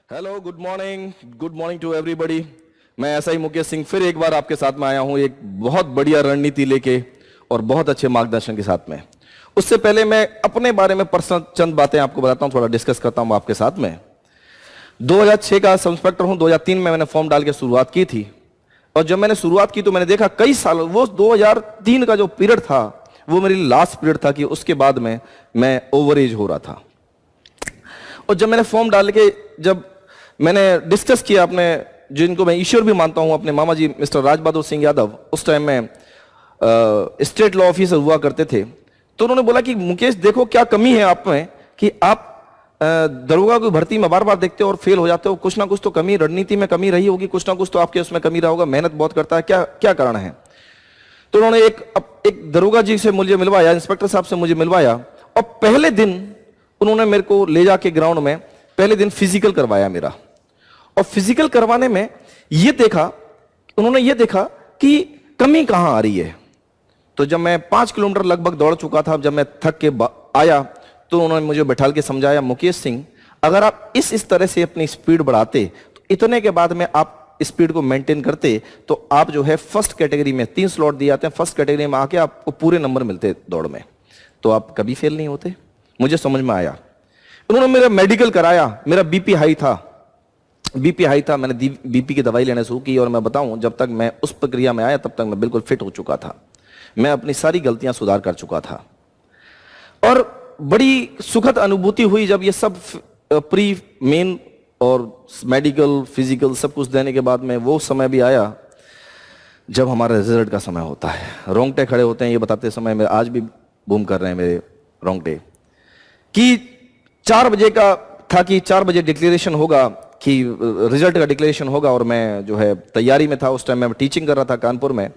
Hello, good morning to everybody. मैं ऐसा ही मुकेश सिंह फिर एक बार आपके साथ में आया हूं, एक बहुत बढ़िया रणनीति लेके और बहुत अच्छे मार्गदर्शन के साथ में। उससे पहले मैं अपने बारे में पर्सनल चंद बातें आपको बताता हूं, थोड़ा डिस्कस करता हूं आपके साथ में। 2006 का सब इंस्पेक्टर हूं। 2003 में मैंने फॉर्म डाल के शुरुआत की थी, और जब मैंने शुरुआत की तो मैंने देखा कई साल, वो 2003 का जो पीरियड था वो मेरी लास्ट पीरियड था कि उसके बाद में मैं ओवर एज हो रहा था। और जब मैंने फॉर्म डाल के, जब मैंने डिस्कस किया अपने, जिनको मैं ईश्वर भी मानता हूं, अपने मामा जी मिस्टर राज बहादुर सिंह यादव, उस टाइम में स्टेट लॉ ऑफिसर हुआ करते थे, तो उन्होंने बोला कि मुकेश देखो क्या कमी है आप में कि आप दरोगा की भर्ती में बार बार देखते हो और फेल हो जाते हो। कुछ ना कुछ तो कमी, रणनीति में कमी रही होगी, कुछ ना कुछ तो आपके उसमें कमी रहा होगा, मेहनत बहुत करता है, क्या क्या कारण है। तो उन्होंने एक दरोगा जी से मुझे मिलवाया, इंस्पेक्टर साहब से मुझे मिलवाया, और पहले दिन उन्होंने मेरे को ले जाके ग्राउंड में पहले दिन फिजिकल करवाया मेरा। और फिजिकल करवाने में उन्होंने ये देखा कि कमी कहां आ रही है। तो जब मैं 5 किलोमीटर लगभग दौड़ चुका था, जब मैं थक के आया, तो उन्होंने मुझे बैठाल के समझाया, मुकेश सिंह अगर आप इस तरह से अपनी स्पीड बढ़ाते तो इतने के बाद में आप स्पीड को मेंटेन करते तो आप जो है फर्स्ट कैटेगरी में 3 स्लॉट दिए जाते हैं, फर्स्ट कैटेगरी में आके आपको पूरे नंबर मिलते दौड़ में, तो आप कभी फेल नहीं होते। मुझे समझ में आया। उन्होंने मेरा मेडिकल कराया, मेरा बीपी हाई था, मैंने बीपी की दवाई लेने शुरू की, और मैं बताऊं जब तक मैं उस प्रक्रिया में आया तब तक मैं बिल्कुल फिट हो चुका था। मैं अपनी सारी गलतियां सुधार कर चुका था, और बड़ी सुखद अनुभूति हुई जब ये सब प्री मेन और मेडिकल फिजिकल सब कुछ देने के बाद में वो समय भी आया जब हमारा रिजल्ट का समय होता है। रोंगटे खड़े होते हैं ये बताते समय, मेरे आज भी बूम कर रहे हैं मेरे रोंगटे, कि 4 बजे का था कि 4 बजे डिक्लेरेशन होगा, कि रिजल्ट का डिक्लेरेशन होगा, और मैं जो है तैयारी में था। उस टाइम मैं टीचिंग कर रहा था कानपुर में,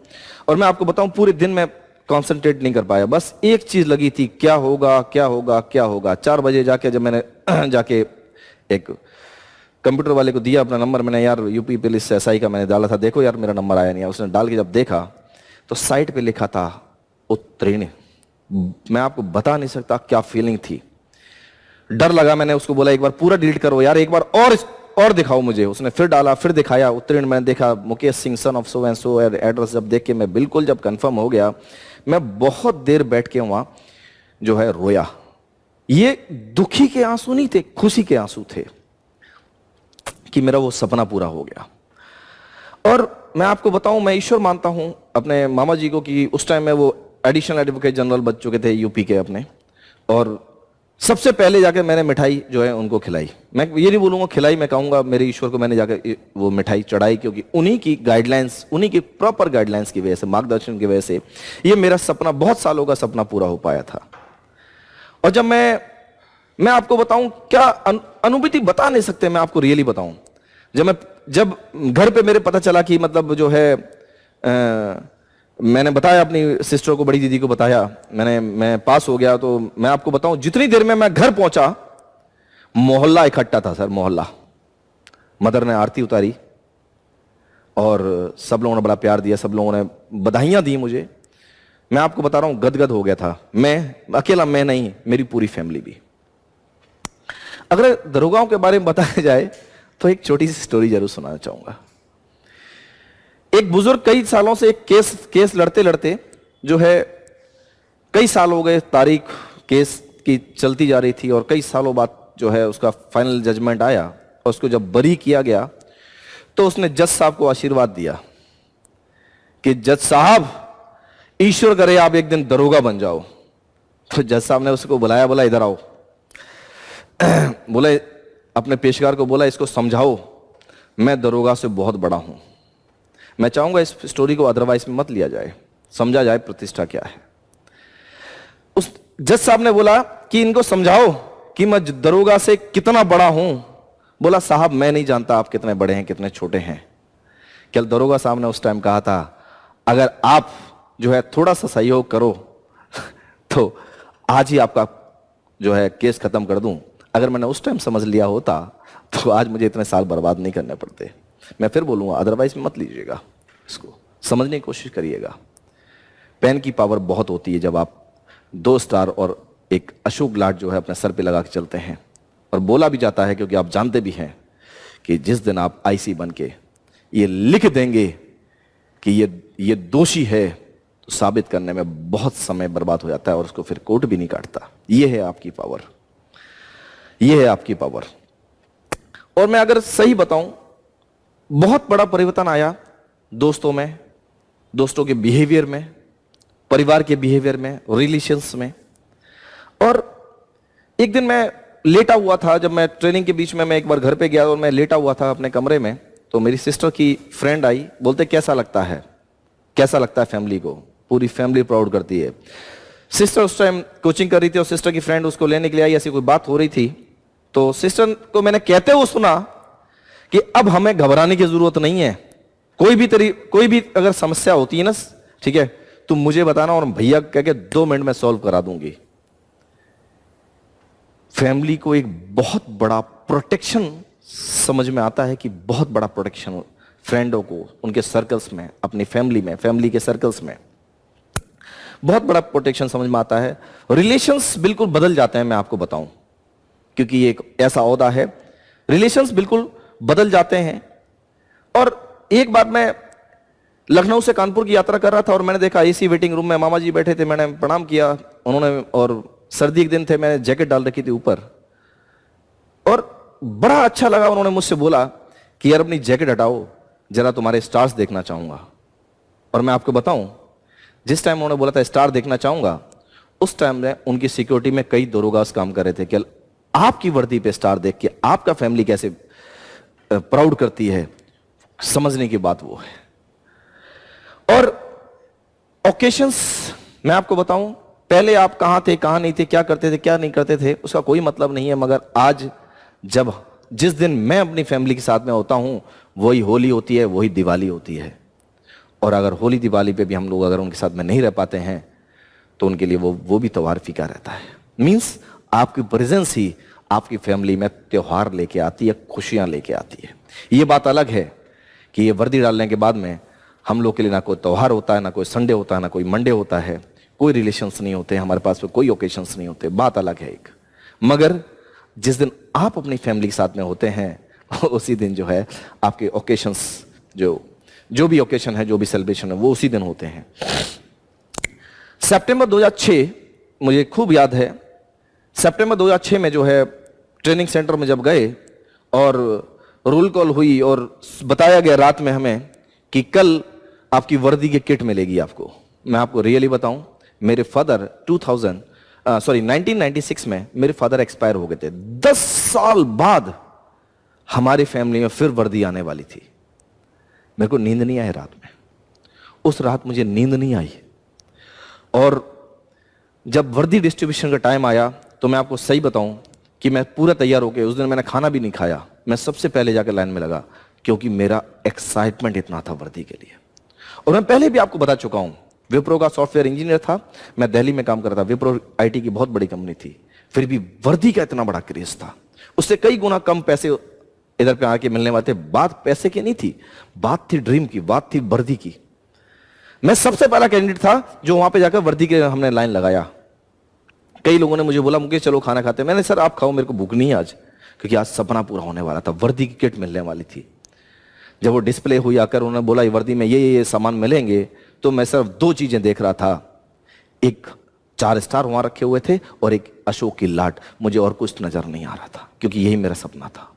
और मैं आपको बताऊं पूरे दिन में कंसंट्रेट नहीं कर पाया, बस एक चीज लगी थी, क्या होगा क्या होगा क्या होगा। 4 बजे जाके जब मैंने जाके एक कंप्यूटर वाले को दिया अपना नंबर, मैंने यार यूपी पुलिस एसआई का मैंने डाला था, देखो यार मेरा नंबर आया नहीं है। उसने डाल के जब देखा तो साइट पे लिखा था उत्तीर्ण। मैं आपको बता नहीं सकता क्या फीलिंग थी, डर लगा। मैंने उसको बोला एक बार पूरा डिलीट करो यार, एक बार और दिखाओ मुझे। उसने फिर डाला, फिर दिखाया उत्तीर्ण। मैंने देखा Mukesh Singh son of so and so, address जब देख के मैं बिल्कुल जब कंफर्म हो गया, मैं बहुत देर बैठ के वहां जो है रोया। ये दुखी के आंसू नहीं थे, खुशी के आंसू थे कि मेरा वो सपना पूरा हो गया। और मैं आपको बताऊं, मैं ईश्वर मानता हूं अपने मामा जी को कि उस टाइम में वो एडिशनल एडवोकेट जनरल बच चुके थे यूपी के अपने, और सबसे पहले जाकर मैंने मिठाई जो है उनको खिलाई। मैं ये नहीं बोलूंगा खिलाई, मैं कहूंगा मेरे ईश्वर को मैंने जाकर वो मिठाई चढ़ाई, क्योंकि उन्हीं की गाइडलाइंस, उन्हीं की प्रॉपर गाइडलाइंस की वजह से, मार्गदर्शन की वजह से ये मेरा सपना, बहुत सालों का सपना पूरा हो पाया था। और जब मैं आपको बताऊं क्या अनुभूति बता नहीं सकते, मैं आपको रियली बताऊं, जब घर पे मेरे पता चला कि मतलब जो है मैंने बताया अपनी सिस्टर को, बड़ी दीदी को बताया, मैं पास हो गया, तो मैं आपको बताऊं जितनी देर में मैं घर पहुंचा मोहल्ला इकट्ठा था सर, मोहल्ला। मदर ने आरती उतारी और सब लोगों ने बड़ा प्यार दिया, सब लोगों ने बधाइयां दी मुझे। मैं आपको बता रहा हूं गदगद हो गया था मैं, अकेला मैं नहीं, मेरी पूरी फैमिली भी। अगर दरोगाओं के बारे में बताया जाए तो एक छोटी सी स्टोरी जरूर सुनाना चाहूंगा। एक बुजुर्ग कई सालों से एक केस लड़ते लड़ते जो है, कई साल हो गए, तारीख केस की चलती जा रही थी, और कई सालों बाद जो है उसका फाइनल जजमेंट आया, और उसको जब बरी किया गया तो उसने जज साहब को आशीर्वाद दिया कि जज साहब ईश्वर करे आप एक दिन दरोगा बन जाओ। तो जज साहब ने उसको बुलाया, बोला इधर आओ। बोले अपने पेशकार को बोला इसको समझाओ मैं दरोगा से बहुत बड़ा हूं। मैं चाहूंगा इस स्टोरी को अदरवाइज में मत लिया जाए, समझा जाए प्रतिष्ठा क्या है। उस जज साहब ने बोला कि इनको समझाओ कि मैं दरोगा से कितना बड़ा हूं। बोला साहब मैं नहीं जानता आप कितने बड़े हैं कितने छोटे हैं। क्या दरोगा साहब ने उस टाइम कहा था, अगर आप जो है थोड़ा सा सहयोग करो तो आज ही आपका जो है केस खत्म कर दूं। अगर मैंने उस टाइम समझ लिया होता तो आज मुझे इतने साल बर्बाद नहीं करने पड़ते। मैं फिर बोलूंगा अदरवाइज मत लीजिएगा, इसको समझने की कोशिश करिएगा। पेन की पावर बहुत होती है जब आप 2 स्टार और एक अशोक लाट जो है अपने सर पे लगा के चलते हैं, और बोला भी जाता है क्योंकि आप जानते भी हैं कि जिस दिन आप आईसी बन के ये लिख देंगे कि ये दोषी है, तो साबित करने में बहुत समय बर्बाद हो जाता है और उसको फिर कोर्ट भी नहीं काटता। ये है आपकी पावर, ये है आपकी पावर। और मैं अगर सही बताऊं, बहुत बड़ा परिवर्तन आया दोस्तों में, दोस्तों के बिहेवियर में, परिवार के बिहेवियर में, रिलेशंस में। और एक दिन मैं लेटा हुआ था, जब मैं ट्रेनिंग के बीच में मैं एक बार घर पे गया और मैं लेटा हुआ था अपने कमरे में, तो मेरी सिस्टर की फ्रेंड आई, बोलते कैसा लगता है, कैसा लगता है फैमिली को, पूरी फैमिली प्राउड करती है। सिस्टर उस टाइम कोचिंग कर रही थी और सिस्टर की फ्रेंड उसको लेने के लिए आई, ऐसी कोई बात हो रही थी। तो सिस्टर को मैंने कहते हुए सुना कि अब हमें घबराने की जरूरत नहीं है, कोई भी अगर समस्या होती है ना, ठीक है, तुम मुझे बताना और भैया कह के 2 मिनट में सॉल्व करा दूंगी। फैमिली को एक बहुत बड़ा प्रोटेक्शन समझ में आता है कि बहुत बड़ा प्रोटेक्शन फ्रेंडों को उनके सर्कल्स में, अपनी फैमिली में, फैमिली के सर्कल्स में बहुत बड़ा प्रोटेक्शन समझ में आता है। रिलेशंस बिल्कुल बदल जाते हैं, मैं आपको बताऊं, क्योंकि ये एक ऐसा ओहदा है, रिलेशंस बिल्कुल बदल जाते हैं। और एक बार मैं लखनऊ से कानपुर की यात्रा कर रहा था और मैंने देखा एसी वेटिंग रूम में मामा जी बैठे थे, मैंने प्रणाम किया उन्होंने, और सर्दी के दिन थे, मैंने जैकेट डाल रखी थी ऊपर, और बड़ा अच्छा लगा। उन्होंने मुझसे बोला कि यार अपनी जैकेट हटाओ, जरा तुम्हारे स्टार्स देखना चाहूंगा। और मैं आपको बताऊं, जिस टाइम उन्होंने बोला था स्टार देखना चाहूंगा, उस टाइम में उनकी सिक्योरिटी में कई दरोगास काम कर रहे थे कि आपकी वर्दी पे स्टार देख के आपका फैमिली कैसे प्राउड करती है, समझने की बात वो है। और ओकेशंस मैं आपको बताऊं, पहले आप कहां थे, कहां नहीं थे, क्या करते थे, क्या नहीं करते थे, उसका कोई मतलब नहीं है। मगर आज जिस दिन मैं अपनी फैमिली के साथ में होता हूं, वही होली होती है, वही दिवाली होती है। और अगर होली दिवाली पे भी हम लोग अगर उनके साथ में नहीं रह पाते हैं, तो उनके लिए वो भी त्योहार फीका रहता है। मीन्स आपकी प्रेजेंस ही आपकी फैमिली में त्योहार लेके आती है, खुशियां लेके आती है। ये बात अलग है कि ये वर्दी डालने के बाद में हम लोग के लिए ना कोई त्योहार होता है, ना कोई संडे होता है, ना कोई मंडे होता है, कोई रिलेशंस नहीं होते हमारे पास में, कोई ओकेशंस नहीं होते, बात अलग है एक। मगर जिस दिन आप अपनी फैमिली के साथ में होते हैं, उसी दिन जो है आपके ओकेशंस, जो भी ओकेशन है, जो भी सेलिब्रेशन है, वो उसी दिन होते हैं। सितंबर 2006 मुझे खूब याद है, सितंबर 2006 में जो है ट्रेनिंग सेंटर में जब गए और रोल कॉल हुई और बताया गया रात में हमें कि कल आपकी वर्दी की किट मिलेगी आपको। मैं आपको रियली बताऊं, मेरे फादर 1996 में मेरे फादर एक्सपायर हो गए थे। 10 साल बाद हमारी फैमिली में फिर वर्दी आने वाली थी। मेरे को नींद नहीं आई रात में, उस रात मुझे नींद नहीं आई। और जब वर्दी डिस्ट्रीब्यूशन का टाइम आया, तो मैं आपको सही बताऊं कि मैं पूरा तैयार होकर, उस दिन मैंने खाना भी नहीं खाया, मैं सबसे पहले जाकर लाइन में लगा, क्योंकि मेरा एक्साइटमेंट इतना था वर्दी के लिए। और मैं पहले भी आपको बता चुका हूं, विप्रो का सॉफ्टवेयर इंजीनियर था, मैं दिल्ली में काम करता था, विप्रो आईटी की बहुत बड़ी कंपनी थी, फिर भी वर्दी का इतना बड़ा क्रेज था। उससे कई गुना कम पैसे इधर पे आके मिलने वाले थे। बात पैसे की नहीं थी, बात थी ड्रीम की, बात थी वर्दी की। मैं सबसे पहला कैंडिडेट था जो वहां पे जाकर वर्दी के हमने लाइन लगाया। कई लोगों ने मुझे बोला मुकेश चलो खाना खाते हैं। मैंने सर आप खाओ, मेरे को भूख नहीं है आज, क्योंकि आज सपना पूरा होने वाला था, वर्दी की किट मिलने वाली थी। जब वो डिस्प्ले हुई आकर उन्होंने बोला ये वर्दी में ये सामान मिलेंगे, तो मैं सिर्फ 2 चीजें देख रहा था, एक 4 स्टार वहां रखे हुए थे और एक अशोक की लाट। मुझे और कुछ नजर नहीं आ रहा था, क्योंकि यही मेरा सपना था।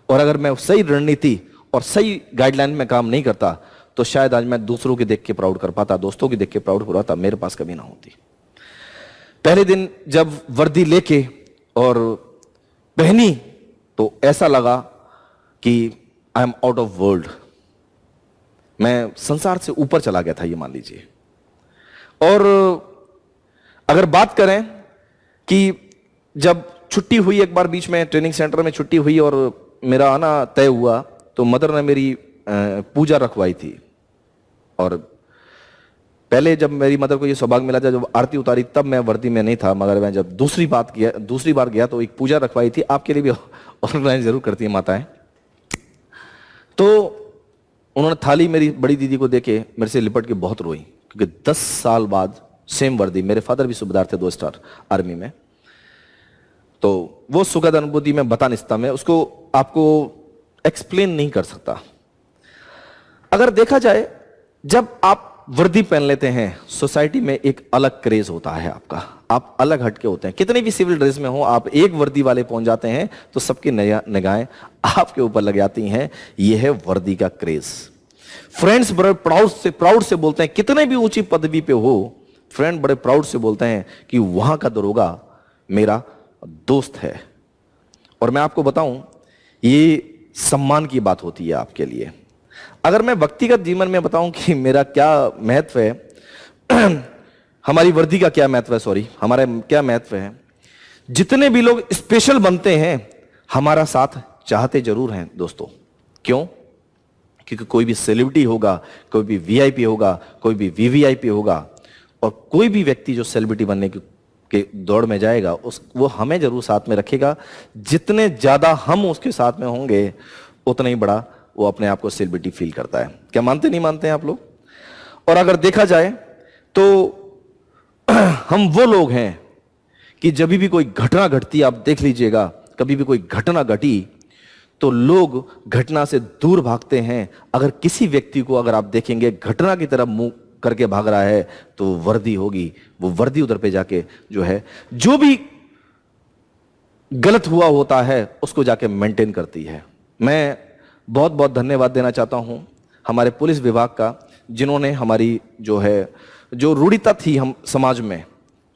और अगर मैं सही रणनीति और सही गाइडलाइन में काम नहीं करता, तो शायद आज मैं दूसरों के देख के प्राउड कर पाता, दोस्तों की देख के प्राउड हो रहा था, मेरे पास कभी ना होती। पहले दिन जब वर्दी लेके और पहनी, तो ऐसा लगा कि I am out of world, मैं संसार से ऊपर चला गया था, ये मान लीजिए। और अगर बात करें कि जब छुट्टी हुई, एक बार बीच में ट्रेनिंग सेंटर में छुट्टी हुई और मेरा आना तय हुआ, तो मदर ने मेरी पूजा रखवाई थी। और पहले जब मेरी मदर को ये सौभाग्य मिला था, जब आरती उतारी, तब मैं वर्दी में नहीं था, मगर मैं जब दूसरी बार गया तो एक पूजा रखवाई थी। आपके लिए भी ऑर्गेनाइज जरूर करती है माताएं। तो उन्होंने थाली मेरी बड़ी दीदी को देके मेरे से लिपट के बहुत रोई, क्योंकि 10 साल बाद सेम वर्दी, मेरे फादर भी सूबेदार थे 2 स्टार आर्मी में, तो वो सुखद अनुभूति में बता नहीं सकता। मैं उसको आपको एक्सप्लेन नहीं कर सकता। अगर देखा जाए, जब आप वर्दी पहन लेते हैं, सोसाइटी में एक अलग क्रेज होता है आपका, आप अलग हटके होते हैं। कितने भी सिविल ड्रेस में हो, आप एक वर्दी वाले पहुंच जाते हैं तो सबकी निगाहें आपके ऊपर लग जाती हैं। यह है वर्दी का क्रेज। फ्रेंड्स बड़े प्राउड से बोलते हैं, कितने भी ऊंची पदवी पे हो, फ्रेंड बड़े प्राउड से बोलते हैं कि वहां का दरोगा मेरा दोस्त है। और मैं आपको बताऊं, ये सम्मान की बात होती है आपके लिए। अगर मैं व्यक्तिगत जीवन में बताऊं कि मेरा क्या महत्व है, हमारी वर्दी का क्या महत्व है, सॉरी, हमारा क्या महत्व है, जितने भी लोग स्पेशल बनते हैं हमारा साथ चाहते जरूर हैं दोस्तों। क्यों? क्योंकि कोई भी सेलिब्रिटी होगा, कोई भी वीआईपी होगा, कोई भी वीवीआईपी होगा, और कोई भी व्यक्ति जो सेलिब्रिटी बनने के दौड़ में जाएगा, वो हमें जरूर साथ में रखेगा। जितने ज्यादा हम उसके साथ में होंगे, उतना ही बड़ा वो अपने आप को सेलिब्रिटी फील करता है। क्या मानते नहीं मानते हैं आप लोग? और अगर देखा जाए तो हम वो लोग हैं कि जब भी कोई घटना घटती, आप देख लीजिएगा, कभी भी कोई घटना घटी तो लोग घटना से दूर भागते हैं। अगर किसी व्यक्ति को अगर आप देखेंगे घटना की तरफ मुंह करके भाग रहा है, तो वर्दी होगी, वो वर्दी उधर पे जाके जो है, जो भी गलत हुआ होता है उसको जाके मेंटेन करती है। मैं बहुत बहुत धन्यवाद देना चाहता हूं हमारे पुलिस विभाग का, जिन्होंने हमारी जो रूढ़िता थी हम समाज में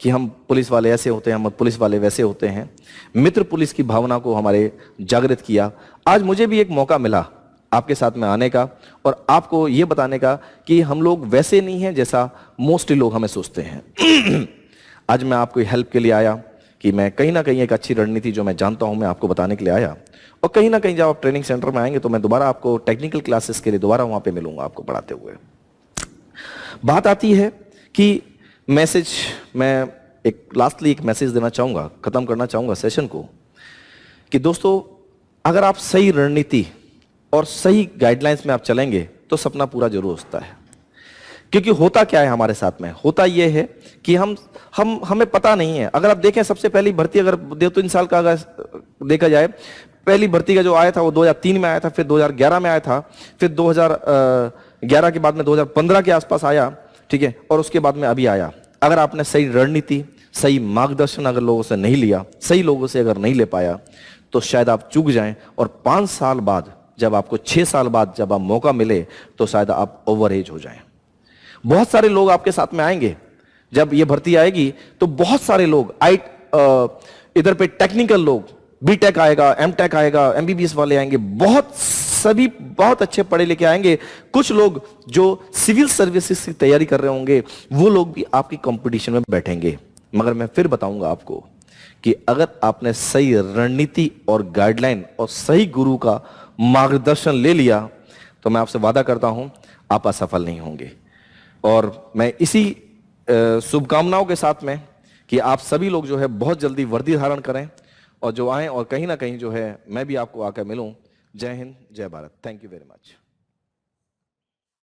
कि हम पुलिस वाले ऐसे होते हैं, हम पुलिस वाले वैसे होते हैं, मित्र पुलिस की भावना को हमारे जागृत किया। आज मुझे भी एक मौका मिला आपके साथ में आने का और आपको यह बताने का कि हम लोग वैसे नहीं हैं जैसा मोस्टली लोग हमें सोचते हैं। आज मैं आपको हेल्प के लिए आया कि मैं कहीं ना कहीं एक अच्छी रणनीति जो मैं जानता हूं मैं आपको बताने के लिए आया। और कहीं ना कहीं जब आप ट्रेनिंग सेंटर में आएंगे तो मैं दोबारा आपको टेक्निकल क्लासेस के लिए दोबारा वहां पे मिलूंगा आपको पढ़ाते हुए। बात आती है कि मैसेज, मैं लास्टली एक मैसेज देना चाहूंगा, खत्म करना चाहूंगा सेशन को, कि दोस्तों अगर आप सही रणनीति और सही गाइडलाइंस में आप चलेंगे तो सपना पूरा जरूर होता है। क्योंकि होता क्या है हमारे साथ में, होता यह है कि हमें पता नहीं है। अगर आप देखें, सबसे पहली भर्ती अगर 2-3 साल का अगर देखा जाए, पहली भर्ती का जो आया था वो 2003 में आया था, फिर 2011 में आया था, फिर 2011 के बाद में 2015 के आसपास आया, ठीक है, और उसके बाद में अभी आया। अगर आपने सही रणनीति, सही मार्गदर्शन अगर लोगों से नहीं लिया, सही लोगों से अगर नहीं ले पाया, तो शायद आप चूक जाएं और 5 साल बाद, जब आपको 6 साल बाद जब आप मौका मिले, तो शायद आप ओवर एज हो जाएं। बहुत सारे लोग आपके साथ में आएंगे, जब ये भर्ती आएगी तो बहुत सारे लोग इधर पे टेक्निकल लोग, बीटेक आएगा, एमटेक आएगा, एमबीबीएस वाले आएंगे, सभी बहुत अच्छे पढ़े लिखे आएंगे। कुछ लोग जो सिविल सर्विसेज की तैयारी कर रहे होंगे, वो लोग भी आपकी कंपटीशन में बैठेंगे। मगर मैं फिर बताऊंगा आपको कि अगर आपने सही रणनीति और गाइडलाइन और सही गुरु का मार्गदर्शन ले लिया, तो मैं आपसे वादा करता हूं आप असफल नहीं होंगे। और मैं इसी शुभकामनाओं के साथ में कि आप सभी लोग जो है बहुत जल्दी वर्दी धारण करें और जो आएं, और कहीं ना कहीं जो है मैं भी आपको आकर मिलूं। जय हिंद, जय Bharat. Thank you very much.